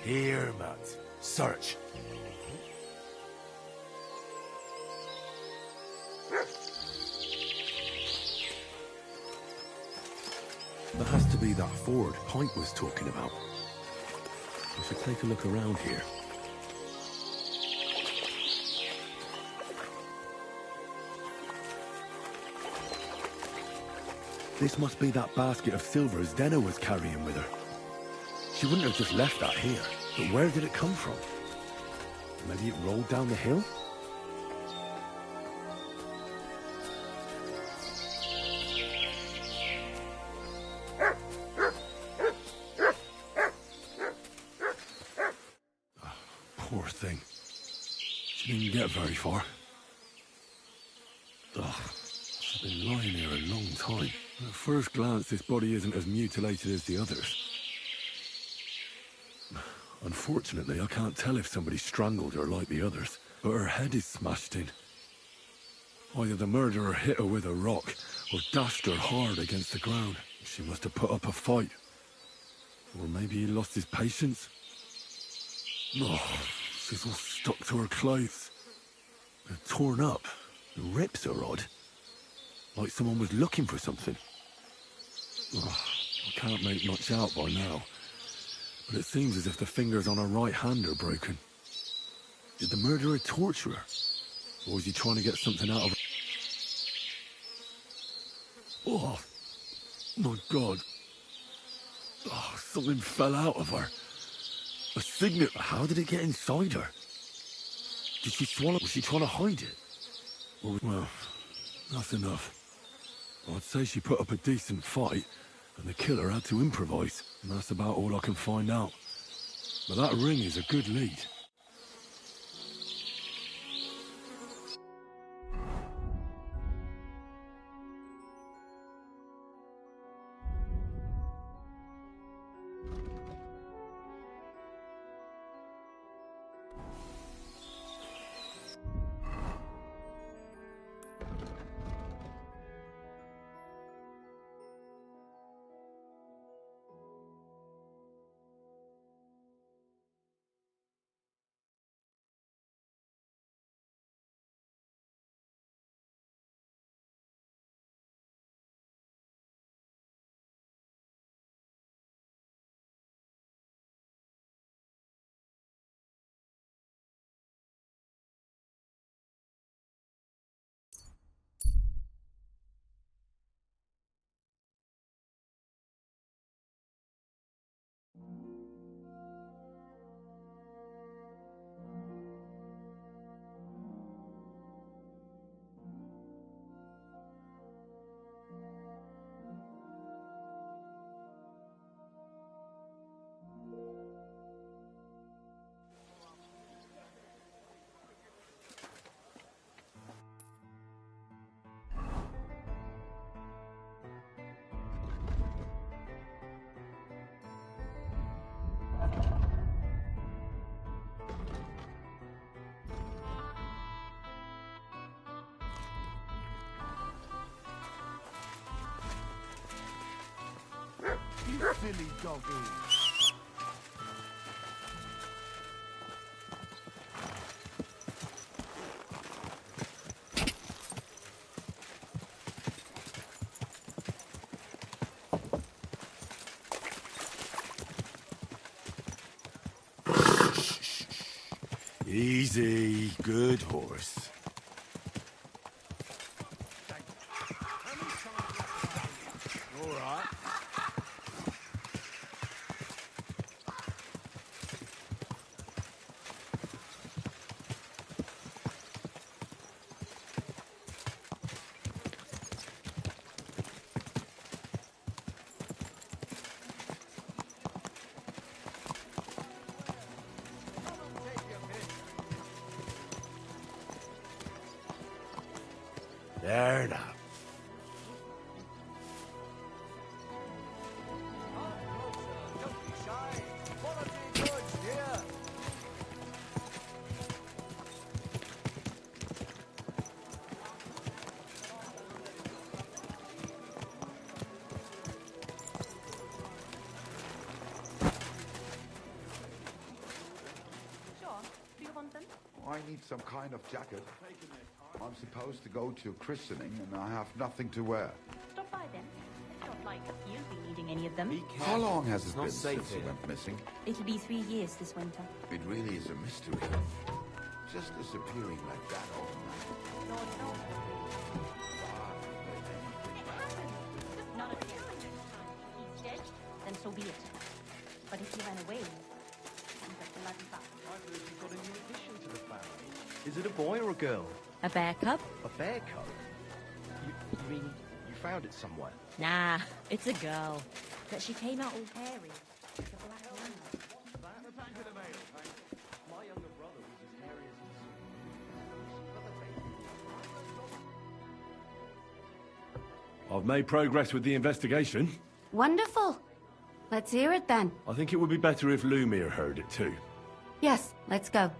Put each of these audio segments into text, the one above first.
Here, Matt. Search. That has to be that ford Pike was talking about. I should take a look around here. This must be that basket of silver Denna was carrying with her. She wouldn't have just left that here, but where did it come from? Maybe it rolled down the hill? Poor thing. She didn't get very far. Ugh, she's been lying here a long time. At first glance, this body isn't as mutilated as the others. Unfortunately, I can't tell if somebody strangled her like the others, but her head is smashed in. Either the murderer hit her with a rock, or dashed her hard against the ground. She must have put up a fight. Or maybe he lost his patience. Oh, she's all stuck to her clothes. They're torn up. The rips are odd. Like someone was looking for something. Oh, I can't make much out by now. But it seems as if the fingers on her right hand are broken. Did the murderer torture her? Or was he trying to get something out of her? Oh, my God. Oh, something fell out of her. A signet. How did it get inside her? Did she swallow? Was she trying to hide it? Or, well, that's enough. I'd say she put up a decent fight, and the killer had to improvise, and that's about all I can find out. But that ring is a good lead. You silly doggy. Easy, good horse. All right. There now. need some kind of jacket. I'm supposed to go to a christening and I have nothing to wear. Stop by then. It's not like you'll be needing any of them. How long has it It's not been safe since he here. went missing? It'll be 3 years this winter. It really is a mystery. Just disappearing like that overnight. Lord knows. It happens. Just not at the end. If he's dead, then so be it. But if he ran away, he's a bloody bastard. I've heard you've got a new addition to the family. Is it a boy or a girl? A bear cub? A bear cub? You mean you found it somewhere? Nah, it's a girl. But she came out all hairy. It's a black lamb. My younger brother was as hairy as his... I've made progress with the investigation. Wonderful. Let's hear it then. I think it would be better if Lumir heard it too. Yes, let's go.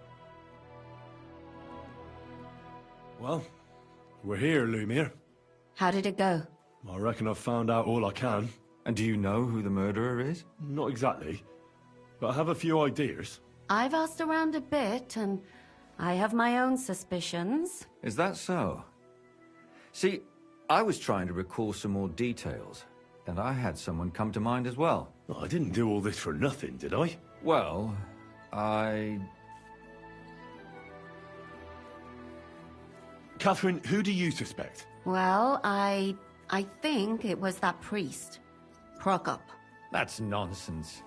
Well, we're here, Lumir. How did it go? I reckon I've found out all I can. And do you know who the murderer is? Not exactly, but I have a few ideas. I've asked around a bit, and I have my own suspicions. Is that so? See, I was trying to recall some more details, and I had someone come to mind as well. Well, I didn't do all this for nothing, did I? Well, Catherine, who do you suspect? Well, I think it was that priest. Prokop. That's nonsense.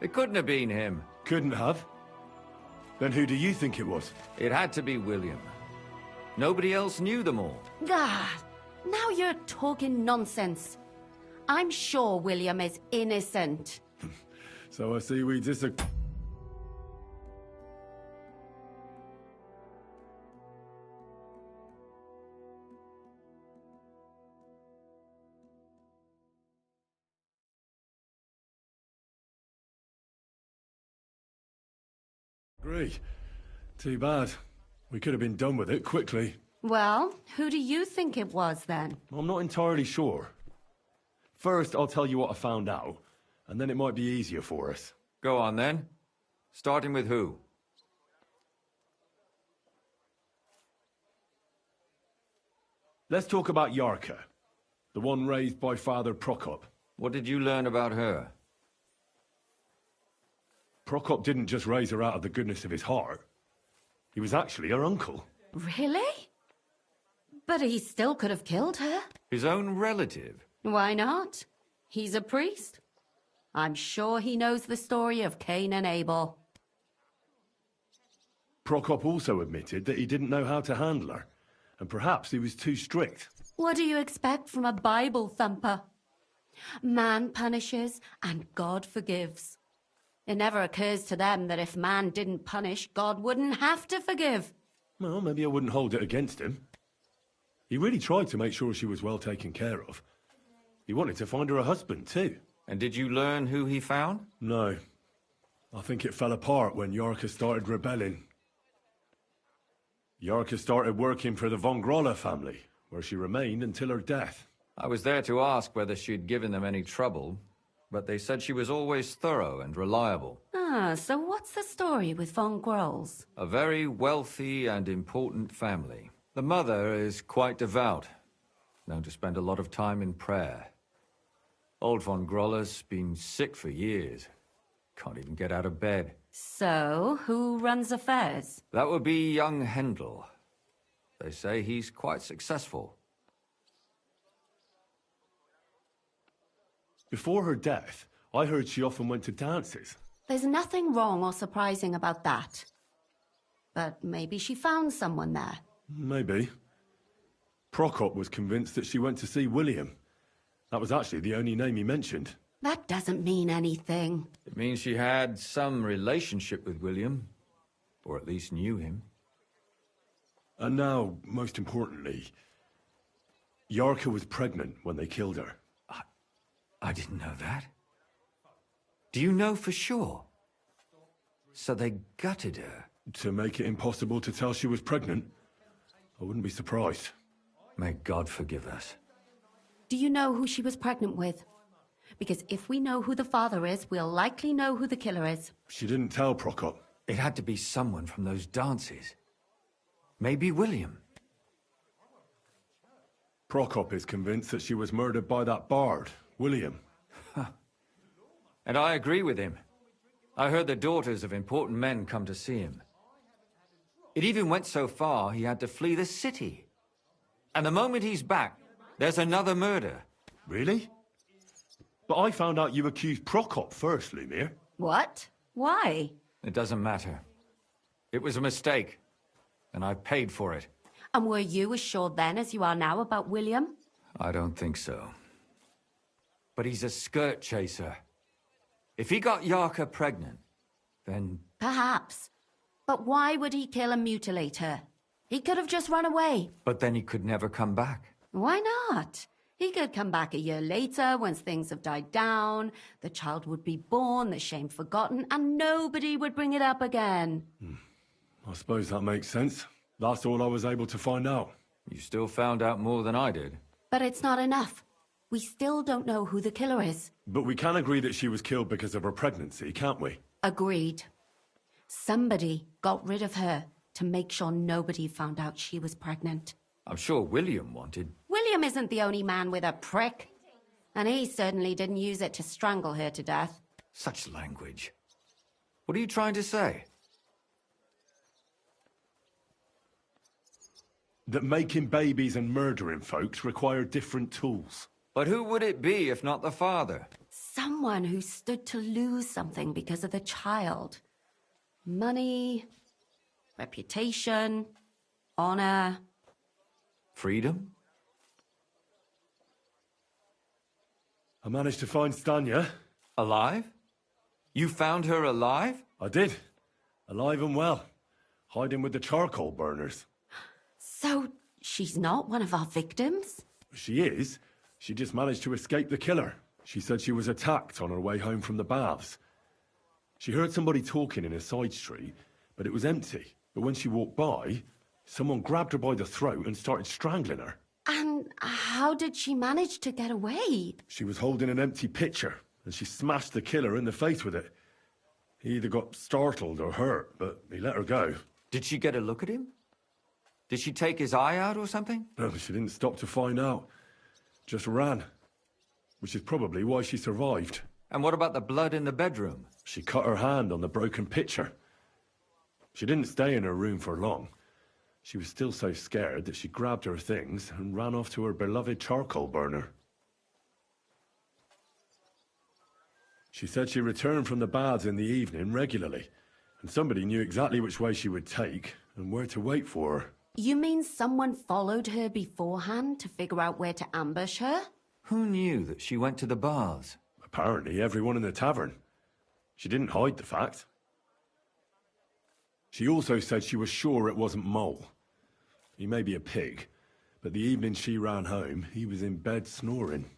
It couldn't have been him. Couldn't have. Then who do you think it was? It had to be William. Nobody else knew them all. God, now you're talking nonsense. I'm sure William is innocent. So I see we disagree. Too bad. We could have been done with it quickly. Well, who do you think it was then? I'm not entirely sure. First, I'll tell you what I found out, and then it might be easier for us. Go on then. Starting with who? Let's talk about Yarka, the one raised by Father Prokop. What did you learn about her? Prokop didn't just raise her out of the goodness of his heart. He was actually her uncle. Really? But he still could have killed her. His own relative? Why not? He's a priest. I'm sure he knows the story of Cain and Abel. Prokop also admitted that he didn't know how to handle her, and perhaps he was too strict. What do you expect from a Bible thumper? Man punishes and God forgives. It never occurs to them that if man didn't punish, God wouldn't have to forgive. Well, maybe I wouldn't hold it against him. He really tried to make sure she was well taken care of. He wanted to find her a husband, too. And did you learn who he found? No. I think it fell apart when Yarka started rebelling. Yarka started working for the von Grolla family, where she remained until her death. I was there to ask whether she'd given them any trouble, but they said she was always thorough and reliable. Ah, so what's the story with von Grolls? A very wealthy and important family. The mother is quite devout, known to spend a lot of time in prayer. Old von Grolla's been sick for years. Can't even get out of bed. So, who runs affairs? That would be young Hendel. They say he's quite successful. Before her death, I heard she often went to dances. There's nothing wrong or surprising about that. But maybe she found someone there. Maybe. Prokop was convinced that she went to see William. That was actually the only name he mentioned. That doesn't mean anything. It means she had some relationship with William, or at least knew him. And now, most importantly, Yarka was pregnant when they killed her. I didn't know that. Do you know for sure? So they gutted her? To make it impossible to tell she was pregnant? I wouldn't be surprised. May God forgive us. Do you know who she was pregnant with? Because if we know who the father is, we'll likely know who the killer is. She didn't tell Prokop. It had to be someone from those dances. Maybe William. Prokop is convinced that she was murdered by that bard, William. And I agree with him. I heard the daughters of important men come to see him. It even went so far he had to flee the city. And the moment he's back, there's another murder. Really? But I found out you accused Prokop first, Lumir. What? Why? It doesn't matter. It was a mistake, and I paid for it. And were you as sure then as you are now about William? I don't think so. But he's a skirt chaser. If he got Yarka pregnant, then... Perhaps. But why would he kill and mutilate her? He could have just run away. But then he could never come back. Why not? He could come back a year later, once things have died down, the child would be born, the shame forgotten, and nobody would bring it up again. I suppose that makes sense. That's all I was able to find out. You still found out more than I did. But it's not enough. We still don't know who the killer is. But we can agree that she was killed because of her pregnancy, can't we? Agreed. Somebody got rid of her to make sure nobody found out she was pregnant. I'm sure William wanted... William isn't the only man with a prick. And he certainly didn't use it to strangle her to death. Such language. What are you trying to say? That making babies and murdering folks require different tools. But who would it be if not the father? Someone who stood to lose something because of the child. Money, reputation, honor. Freedom? I managed to find Stanya. Alive? You found her alive? I did. Alive and well. Hiding with the charcoal burners. So, she's not one of our victims? She is. She just managed to escape the killer. She said she was attacked on her way home from the baths. She heard somebody talking in a side street, but it was empty. But when she walked by, someone grabbed her by the throat and started strangling her. And how did she manage to get away? She was holding an empty pitcher, and she smashed the killer in the face with it. He either got startled or hurt, but he let her go. Did she get a look at him? Did she take his eye out or something? No, she didn't stop to find out. Just ran. Which is probably why she survived. And what about the blood in the bedroom? She cut her hand on the broken pitcher. She didn't stay in her room for long. She was still so scared that she grabbed her things and ran off to her beloved charcoal burner. She said she returned from the baths in the evening regularly, and somebody knew exactly which way she would take and where to wait for her. You mean someone followed her beforehand to figure out where to ambush her? Who knew that she went to the baths? Apparently everyone in the tavern. She didn't hide the fact. She also said she was sure it wasn't Mole. He may be a pig, but the evening she ran home, he was in bed snoring.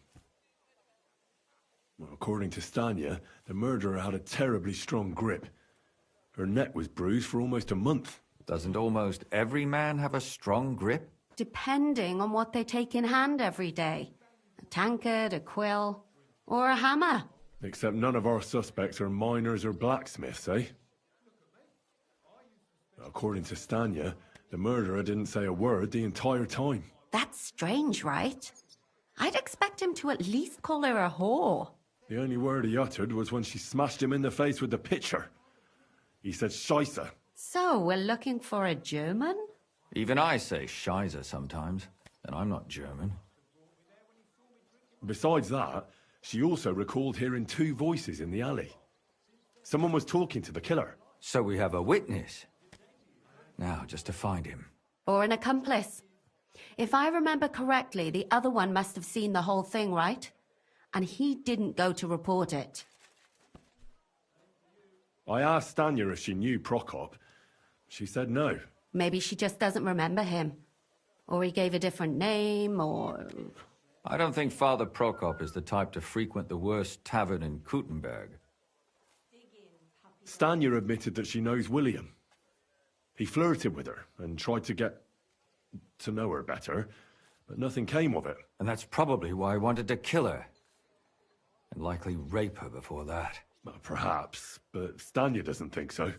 Well, according to Stanya, the murderer had a terribly strong grip. Her neck was bruised for almost a month. Doesn't almost every man have a strong grip? Depending on what they take in hand every day. A tankard, a quill, or a hammer. Except none of our suspects are miners or blacksmiths, eh? According to Stanya, the murderer didn't say a word the entire time. That's strange, right? I'd expect him to at least call her a whore. The only word he uttered was when she smashed him in the face with the pitcher. He said Scheisse. So, we're looking for a German? Even I say Scheiße sometimes, and I'm not German. Besides that, she also recalled hearing two voices in the alley. Someone was talking to the killer. So we have a witness. Now, just to find him. Or an accomplice. If I remember correctly, the other one must have seen the whole thing, right? And he didn't go to report it. I asked Stanya if she knew Prokop. She said no. Maybe she just doesn't remember him. Or he gave a different name, or... I don't think Father Prokop is the type to frequent the worst tavern in Kuttenberg. Stanya admitted that she knows William. He flirted with her and tried to get to know her better, but nothing came of it. And that's probably why he wanted to kill her. And likely rape her before that. Well, perhaps, but Stanya doesn't think so.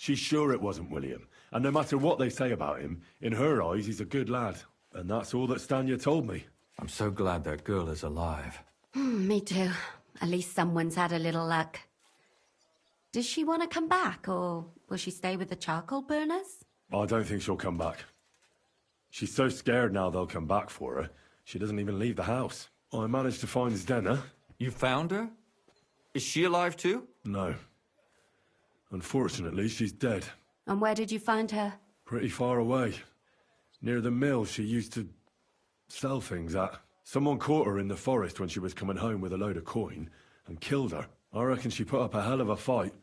She's sure it wasn't William, and no matter what they say about him, in her eyes he's a good lad. And that's all that Stanya told me. I'm so glad that girl is alive. Me too. At least someone's had a little luck. Does she want to come back, or will she stay with the charcoal burners? I don't think she'll come back. She's so scared now they'll come back for her, she doesn't even leave the house. I managed to find Zdena. You found her? Is she alive too? No. Unfortunately, she's dead. And where did you find her? Pretty far away. Near the mill she used to sell things at. Someone caught her in the forest when she was coming home with a load of coin and killed her. I reckon she put up a hell of a fight.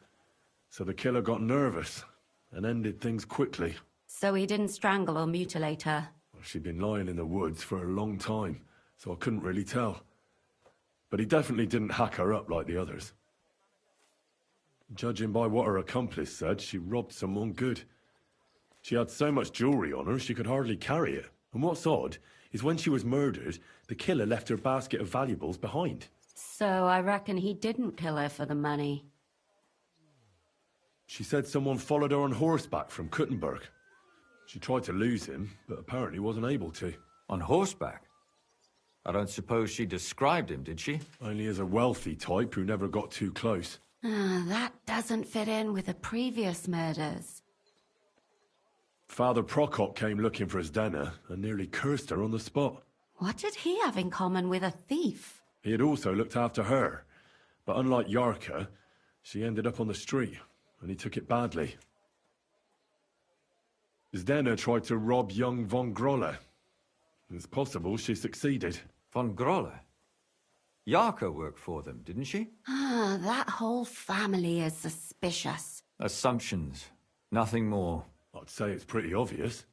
So the killer got nervous and ended things quickly. So he didn't strangle or mutilate her? She'd been lying in the woods for a long time, so I couldn't really tell. But he definitely didn't hack her up like the others. Judging by what her accomplice said, she robbed someone good. She had so much jewelry on her, she could hardly carry it. And what's odd is when she was murdered, the killer left her basket of valuables behind. So I reckon he didn't kill her for the money. She said someone followed her on horseback from Kuttenberg. She tried to lose him, but apparently wasn't able to. On horseback? I don't suppose she described him, did she? Only as a wealthy type who never got too close. That doesn't fit in with the previous murders. Father Prokop came looking for Zdena and nearly cursed her on the spot. What did he have in common with a thief? He had also looked after her, but unlike Yarka, she ended up on the street, and he took it badly. Zdena tried to rob young von Grolle. It's possible she succeeded. Von Grolle? Yarka worked for them, didn't she? That whole family is suspicious. Assumptions. Nothing more. I'd say it's pretty obvious.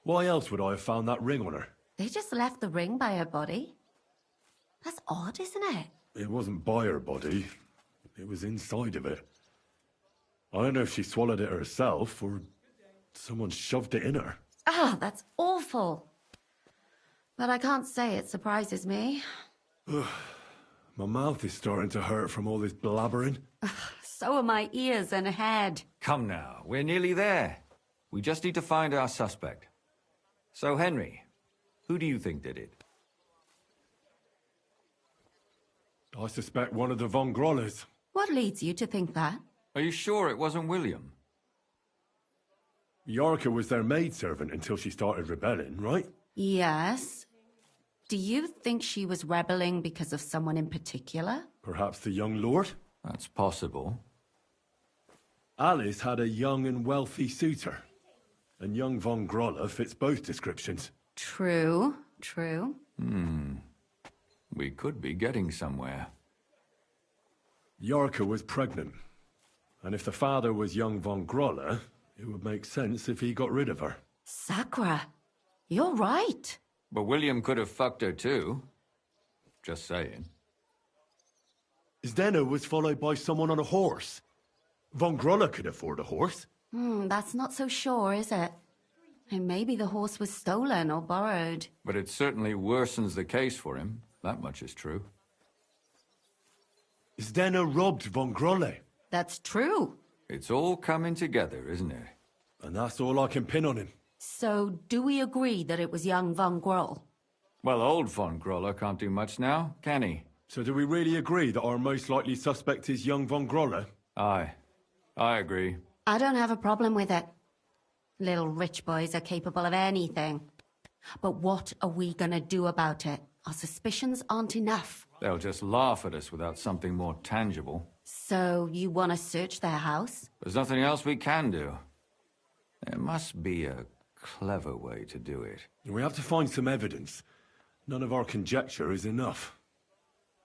Why else would I have found that ring on her? They just left the ring by her body. That's odd, isn't it? It wasn't by her body. It was inside of it. I don't know if she swallowed it herself or someone shoved it in her. That's awful. But I can't say it surprises me. My mouth is starting to hurt from all this blabbering. So are my ears and head. Come now, we're nearly there. We just need to find our suspect. So, Henry, who do you think did it? I suspect one of the von Grolles. What leads you to think that? Are you sure it wasn't William? Yarka was their maidservant until she started rebelling, right? Yes. Do you think she was rebelling because of someone in particular? Perhaps the young lord? That's possible. Alice had a young and wealthy suitor. And young von Grolle fits both descriptions. True, true. We could be getting somewhere. Yarka was pregnant. And if the father was young von Grolle, it would make sense if he got rid of her. Sakura, you're right. But William could have fucked her too. Just saying. Zdena was followed by someone on a horse. Von Grolle could afford a horse. That's not so sure, is it? And maybe the horse was stolen or borrowed. But it certainly worsens the case for him. That much is true. Zdena robbed von Grolle. That's true. It's all coming together, isn't it? And that's all I can pin on him. So, do we agree that it was young von Groll? Well, old von Grolle can't do much now, can he? So do we really agree that our most likely suspect is young von Grolle? Aye. I agree. I don't have a problem with it. Little rich boys are capable of anything. But what are we gonna do about it? Our suspicions aren't enough. They'll just laugh at us without something more tangible. So, you want to search their house? There's nothing else we can do. There must be a clever way to do it. We have to find some evidence. None of our conjecture is enough.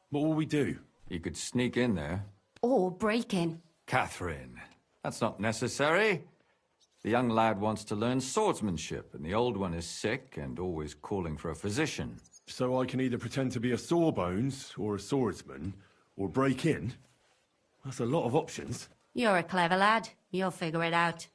What will we do? You could sneak in there. Or break in? Catherine, that's not necessary. The young lad wants to learn swordsmanship, and the old one is sick and always calling for a physician. So I can either pretend to be a sawbones, or a swordsman, or break in? That's a lot of options. You're a clever lad. You'll figure it out.